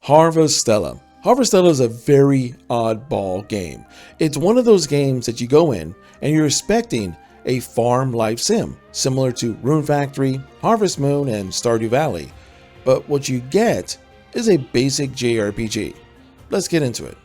Harvestella. Harvestella is a very oddball game. It's one of those games that you go in and you're expecting a farm life sim, similar to Rune Factory, Harvest Moon, and Stardew Valley. But what you get is a basic JRPG. Let's get into it.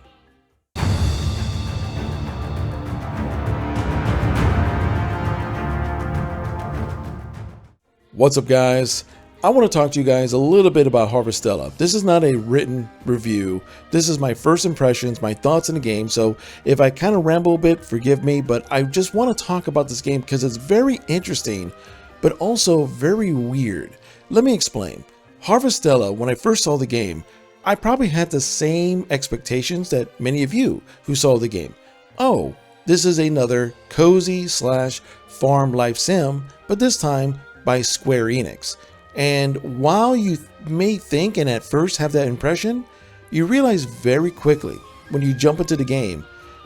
What's up, guys? I want to talk to you guys a little bit about Harvestella. This is not a written review. This is my first impressions, my thoughts in the game. So if I kind of ramble a bit, forgive me, but I just want to talk about this game because it's very interesting, but also very weird. Let me explain. Harvestella, when I first saw the game, I probably had the same expectations that many of you who saw the game. Oh, this is another cozy / farm life sim, but this time by Square Enix. And while you may think and at first have that impression, you realize very quickly when you jump into the game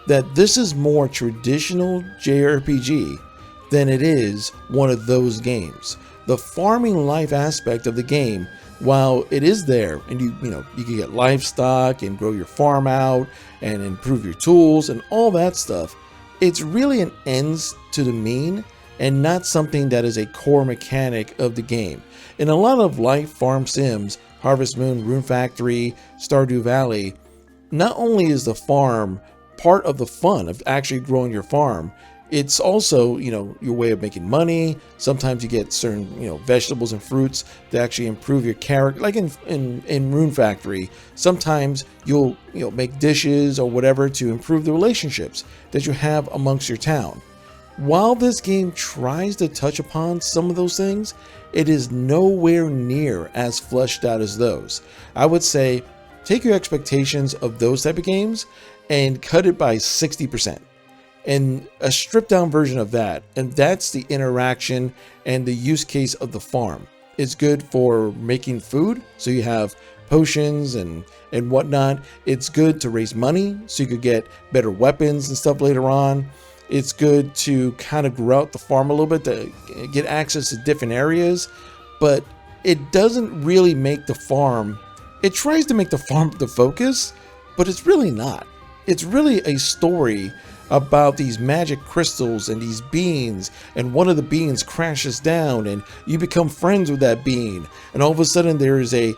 that this is more traditional JRPG than it is one of those games. The farming life aspect of the game, while it is there and you can get livestock and grow your farm out and improve your tools and all that stuff, it's really an ends to the mean and not something that is a core mechanic of the game. In a lot of life farm sims, Harvest Moon, Rune Factory, Stardew Valley, not only is the farm part of the fun of actually growing your farm, it's also, your way of making money. Sometimes you get certain, vegetables and fruits that actually improve your character. Like in Rune Factory, sometimes you'll, make dishes or whatever to improve the relationships that you have amongst your town. While this game tries to touch upon some of those things, it is nowhere near as fleshed out as those. I would say take your expectations of those type of games and cut it by 60%. And a stripped down version of that, and that's the interaction and the use case of the farm. It's good for making food, so you have potions and whatnot. It's good to raise money, so you could get better weapons and stuff later on. It's good to kind of grow out the farm a little bit to get access to different areas, but it doesn't really make the farm. It tries to make the farm the focus, but it's really not. It's really a story about these magic crystals and these beings, and one of the beings crashes down and you become friends with that being, and all of a sudden there is a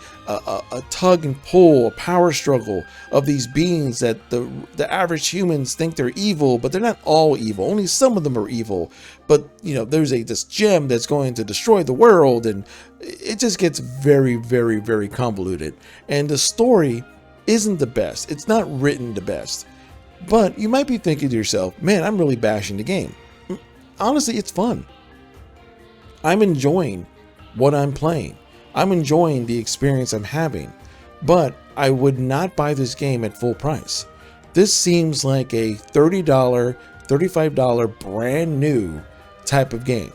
tug and pull, a power struggle of these beings that the average humans think they're evil, but they're not all evil. Only some of them are evil, but there's this gem that's going to destroy the world, and it just gets very, very, very convoluted, and the story isn't the best. It's not written the best. But you might be thinking to yourself, man, I'm really bashing the game. Honestly, it's fun. I'm enjoying what I'm playing. I'm enjoying the experience I'm having. But I would not buy this game at full price. This seems like a $30, $35 brand new type of game.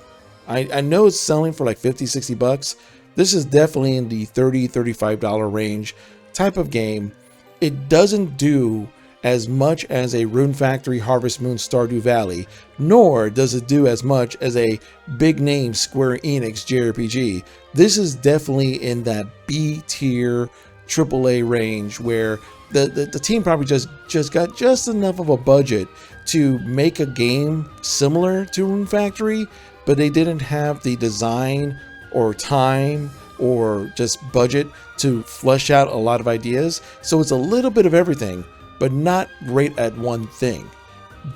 I know it's selling for like 50, 60 bucks. This is definitely in the $30, $35 range type of game. It doesn't do as much as a Rune Factory, Harvest Moon, Stardew Valley, nor does it do as much as a big name Square Enix JRPG. This is definitely in that B tier AAA range where the team probably just got just enough of a budget to make a game similar to Rune Factory, but they didn't have the design or time or just budget to flesh out a lot of ideas. So it's a little bit of everything, but not great at one thing.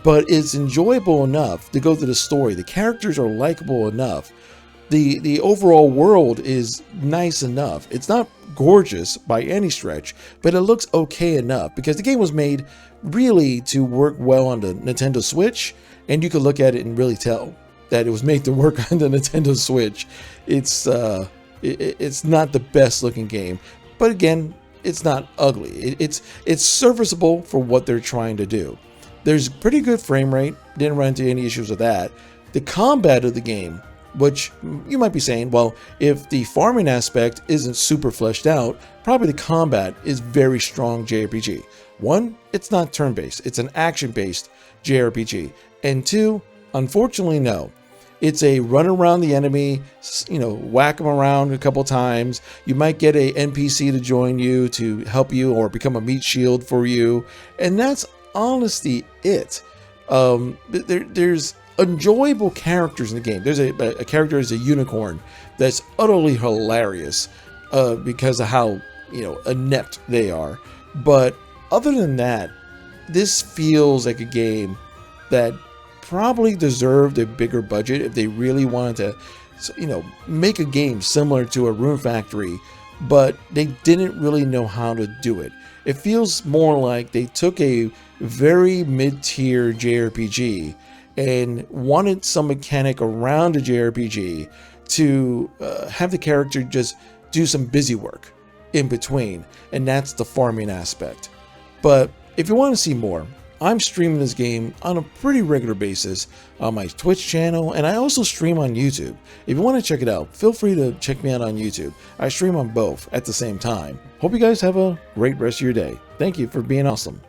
But it's enjoyable enough to go through the story. The characters are likable enough. The overall world is nice enough. It's not gorgeous by any stretch, but it looks okay enough because the game was made really to work well on the Nintendo Switch, and you could look at it and really tell that it was made to work on the Nintendo Switch. It's not the best looking game, but again, it's not ugly. It's serviceable for what they're trying to do. There's pretty good frame rate. Didn't run into any issues with that. The combat of the game, which you might be saying, well, if the farming aspect isn't super fleshed out, probably the combat is very strong JRPG. One, it's not turn-based. It's an action-based JRPG. And two, unfortunately, no. It's a run around the enemy, you know, whack them around a couple times. You might get a NPC to join you to help you or become a meat shield for you, and that's honestly it. There's enjoyable characters in the game. There's a character as a unicorn that's utterly hilarious because of how, you know, inept they are. But other than that, this feels like a game that probably deserved a bigger budget if they really wanted to, you know, make a game similar to a Rune Factory, but they didn't really know how to do it. It feels more like they took a very mid-tier JRPG and wanted some mechanic around a JRPG to have the character just do some busy work in between, and that's the farming aspect. But if you want to see more, I'm streaming this game on a pretty regular basis on my Twitch channel, and I also stream on YouTube. If you want to check it out, feel free to check me out on YouTube. I stream on both at the same time. Hope you guys have a great rest of your day. Thank you for being awesome.